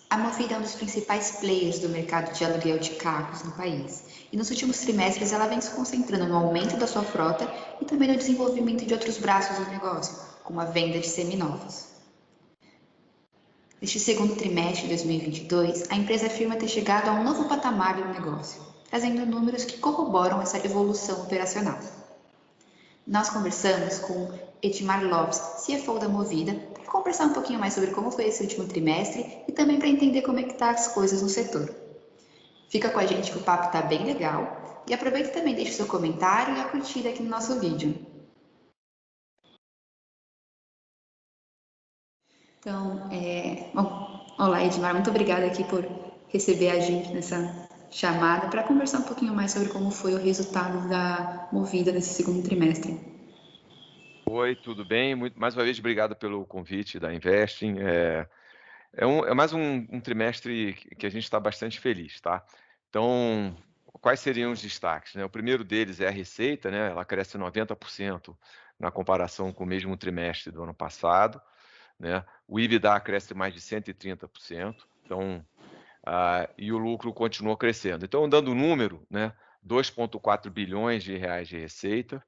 A Movida é um dos principais players do mercado de aluguel de carros no país, e nos últimos trimestres ela vem se concentrando no aumento da sua frota e também no desenvolvimento de outros braços do negócio, como a venda de seminovos. Neste segundo trimestre de 2022, a empresa afirma ter chegado a um novo patamar do negócio, trazendo números que corroboram essa evolução operacional. Nós conversamos com Edmar Lopes, CFO da Movida, para conversar um pouquinho mais sobre como foi esse último trimestre e também para entender como é que tá as coisas no setor. Fica com a gente que o papo tá bem legal e aproveita e também deixa o seu comentário e a curtida aqui no nosso vídeo. Então, olá Edmar, muito obrigada aqui por receber a gente nessa chamada para conversar um pouquinho mais sobre como foi o resultado da Movida nesse segundo trimestre. Oi, tudo bem? Mais uma vez, obrigado pelo convite da Investing. É mais um trimestre que a gente está bastante feliz, tá? Então, quais seriam os destaques, né? O primeiro deles é a receita, né? Ela cresce 90% na comparação com o mesmo trimestre do ano passado, né? O EBITDA cresce mais de 130%, então, e o lucro continuou crescendo. Então, dando o número, né? 2,4 bilhões de reais de receita,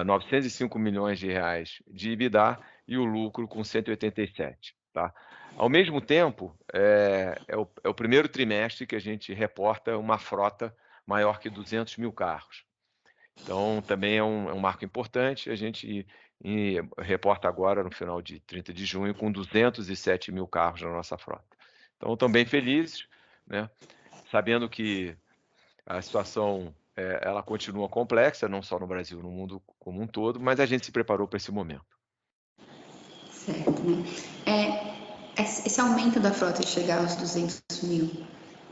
905 milhões de reais de EBITDA e o lucro com 187, tá? Ao mesmo tempo, é o primeiro trimestre que a gente reporta uma frota maior que 200 mil carros. Então, também é um marco importante. A gente reporta agora, no final de 30 de junho, com 207 mil carros na nossa frota. Então, estamos bem felizes, né? Sabendo que a situação ela continua complexa, não só no Brasil, no mundo como um todo, mas a gente se preparou para esse momento. Certo, né? Esse aumento da frota de chegar aos 200 mil,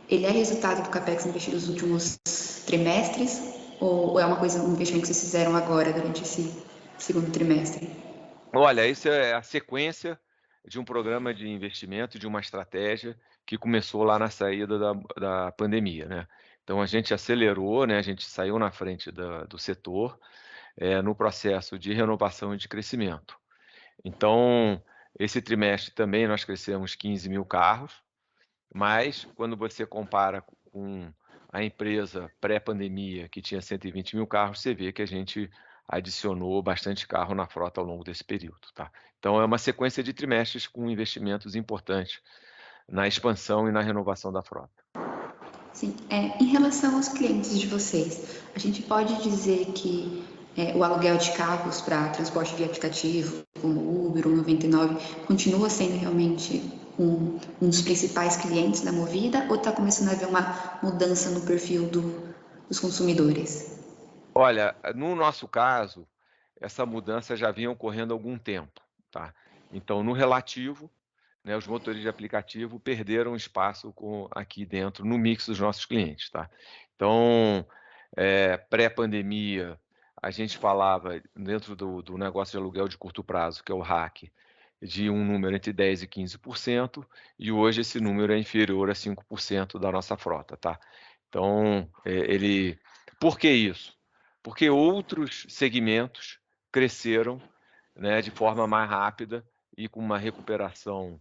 ele é resultado do CAPEX investido nos últimos trimestres ou é um investimento que vocês fizeram agora, durante esse segundo trimestre? Olha, isso é a sequência de um programa de investimento, de uma estratégia que começou lá na saída da pandemia, né? Então, a gente acelerou, né? A gente saiu na frente do setor no processo de renovação e de crescimento. Então, esse trimestre também nós crescemos 15 mil carros, mas quando você compara com a empresa pré-pandemia, que tinha 120 mil carros, você vê que a gente adicionou bastante carro na frota ao longo desse período, tá? Então, é uma sequência de trimestres com investimentos importantes na expansão e na renovação da frota. Sim, em relação aos clientes de vocês, a gente pode dizer que o aluguel de carros para transporte via aplicativo, como o Uber ou 99, continua sendo realmente um dos principais clientes da Movida ou está começando a haver uma mudança no perfil dos consumidores? Olha, no nosso caso, essa mudança já vinha ocorrendo há algum tempo, tá? Então, no relativo, né, os motores de aplicativo perderam espaço aqui dentro, no mix dos nossos clientes, tá? Então, pré-pandemia, a gente falava dentro do negócio de aluguel de curto prazo, que é o RAC, de um número entre 10% e 15%, e hoje esse número é inferior a 5% da nossa frota, tá? Então, por que isso? Porque outros segmentos cresceram, né, de forma mais rápida e com uma recuperação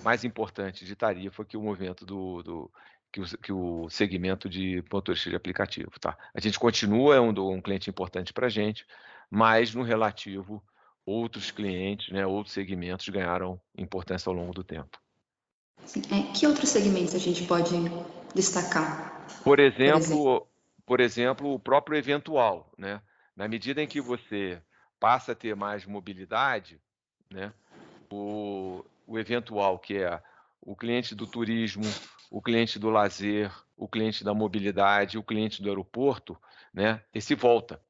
mais importante de tarifa que o movimento que o segmento de motorista de aplicativo, tá? A gente continua um cliente importante para a gente, mas no relativo, outros clientes, né, outros segmentos ganharam importância ao longo do tempo. Sim, que outros segmentos a gente pode destacar? Por exemplo, o próprio eventual, né? Na medida em que você passa a ter mais mobilidade, né, o eventual, que é o cliente do turismo, o cliente do lazer, o cliente da mobilidade, o cliente do aeroporto, né, esse volta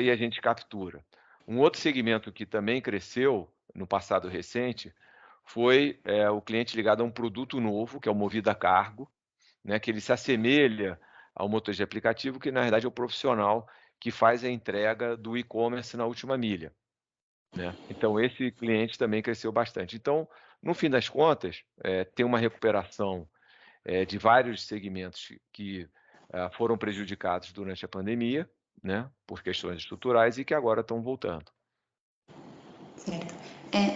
e a gente captura. Um outro segmento que também cresceu no passado recente foi o cliente ligado a um produto novo, que é o Movida Cargo, né, que ele se assemelha ao motor de aplicativo, que na verdade é o profissional que faz a entrega do e-commerce na última milha, né? Então, esse cliente também cresceu bastante. Então, no fim das contas, tem uma recuperação de vários segmentos que foram prejudicados durante a pandemia, né, por questões estruturais e que agora estão voltando. Certo.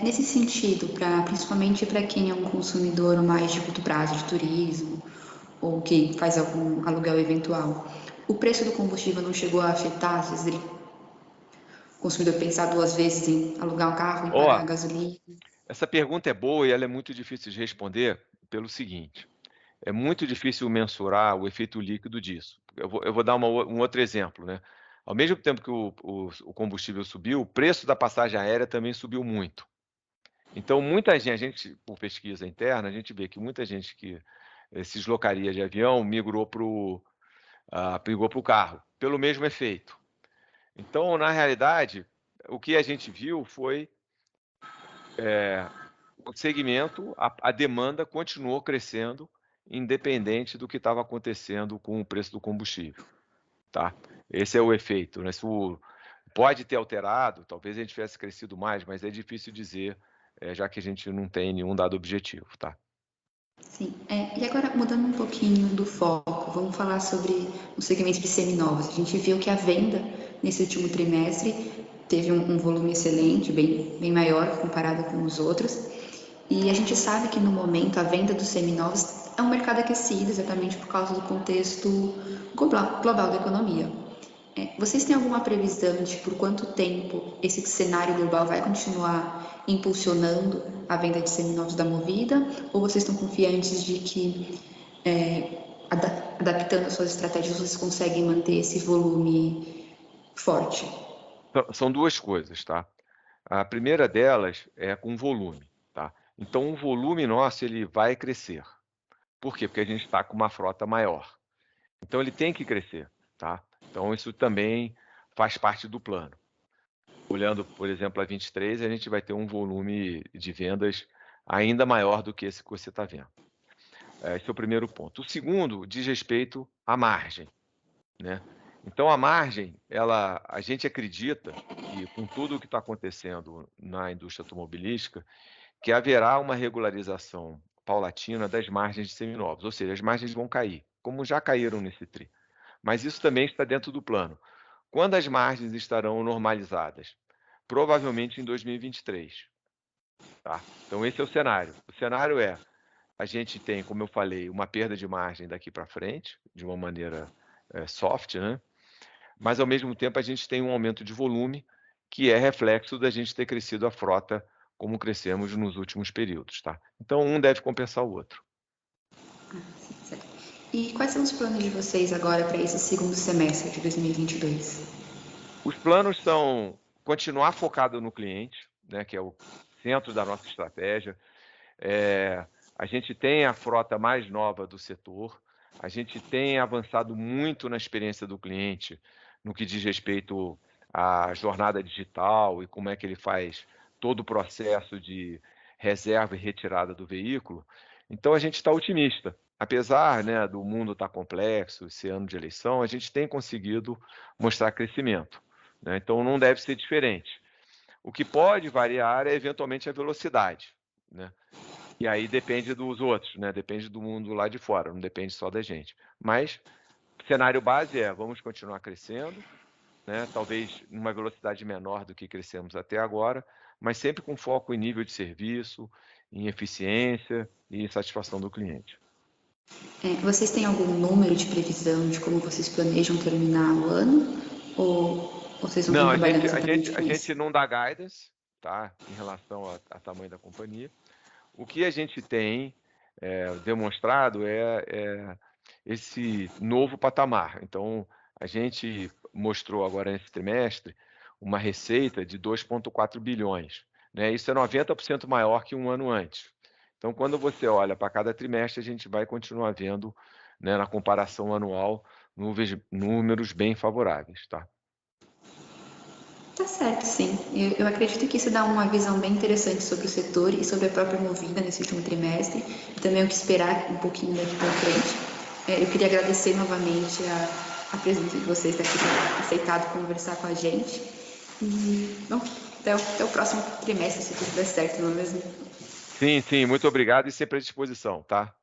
Nesse sentido, principalmente para quem é um consumidor mais de curto prazo, de turismo, ou que faz algum aluguel eventual, o preço do combustível não chegou a afetar, às vezes o consumidor pensar duas vezes em alugar um carro, em pagar a Ó, gasolina? essa pergunta é boa e ela é muito difícil de responder pelo seguinte: é muito difícil mensurar o efeito líquido disso. Eu vou dar um outro exemplo, né. Ao mesmo tempo que o combustível subiu, o preço da passagem aérea também subiu muito. Então muita gente, a gente, por pesquisa interna, a gente vê que muita gente que se deslocaria de avião migrou para o carro, pelo mesmo efeito. Então, na realidade, o que a gente viu foi o segmento, a demanda continuou crescendo, independente do que estava acontecendo com o preço do combustível, tá. Esse é o efeito, né. Isso pode ter alterado, talvez a gente tivesse crescido mais, mas é difícil dizer, já que a gente não tem nenhum dado objetivo, tá. Sim. E agora, mudando um pouquinho do foco, vamos falar sobre os segmentos de seminovos. A gente viu que a venda nesse último trimestre teve um volume excelente, bem maior comparado com os outros. E a gente sabe que no momento a venda dos seminovos é um mercado aquecido, exatamente por causa do contexto global da economia. Vocês têm alguma previsão de por quanto tempo esse cenário global vai continuar impulsionando a venda de seminovos da Movida? Ou vocês estão confiantes de que, adaptando as suas estratégias, vocês conseguem manter esse volume forte? Então, são 2 coisas, tá. A primeira delas é com volume, tá. Então o volume nosso ele vai crescer. Por quê? Porque a gente está com uma frota maior. Então ele tem que crescer, tá. Então isso também faz parte do plano. Olhando, por exemplo, a 23, a gente vai ter um volume de vendas ainda maior do que esse que você está vendo. Esse é o primeiro ponto. O segundo diz respeito à margem, né. Então a margem, a gente acredita que com tudo o que está acontecendo na indústria automobilística, que haverá uma regularização paulatina das margens de seminovos, ou seja, as margens vão cair, como já caíram nesse tri. Mas isso também está dentro do plano. Quando as margens estarão normalizadas? Provavelmente em 2023, tá. Então esse é o cenário. O cenário é, a gente tem, como eu falei, uma perda de margem daqui para frente, de uma maneira, soft, né, mas ao mesmo tempo a gente tem um aumento de volume, que é reflexo da gente ter crescido a frota como crescemos nos últimos períodos, tá. Então um deve compensar o outro. Certo. E quais são os planos de vocês agora para esse segundo semestre de 2022? Os planos são continuar focado no cliente, né, que é o centro da nossa estratégia. A gente tem a frota mais nova do setor, a gente tem avançado muito na experiência do cliente, no que diz respeito à jornada digital e como é que ele faz todo o processo de reserva e retirada do veículo. Então a gente está otimista. Apesar, né, do mundo estar complexo, esse ano de eleição, a gente tem conseguido mostrar crescimento, né, então não deve ser diferente. O que pode variar é eventualmente a velocidade, né. E aí depende dos outros, né, depende do mundo lá de fora, não depende só da gente. Mas o cenário base é: vamos continuar crescendo, né, talvez numa velocidade menor do que crescemos até agora, mas sempre com foco em nível de serviço, em eficiência e em satisfação do cliente. Vocês têm algum número de previsão de como vocês planejam terminar o ano? Ou vocês não estão Não, a trabalhando gente a gente exatamente a com gente isso? não dá guidance, tá, em relação a tamanho da companhia. O que a gente tem, demonstrado é esse novo patamar. Então, a gente mostrou agora nesse trimestre uma receita de 2,4 bilhões, né, isso é 90% maior que um ano antes. Então, quando você olha para cada trimestre, a gente vai continuar vendo, né, na comparação anual, números bem favoráveis, tá. Tá certo, sim. Eu acredito que isso dá uma visão bem interessante sobre o setor e sobre a própria Movida nesse último trimestre, e também o que esperar um pouquinho daqui para frente. Eu queria agradecer novamente a presença de vocês daqui, ter aceitado conversar com a gente. E, bom, até o próximo trimestre, se tudo der certo, não é mesmo? Sim, sim, muito obrigado e sempre à disposição, tá.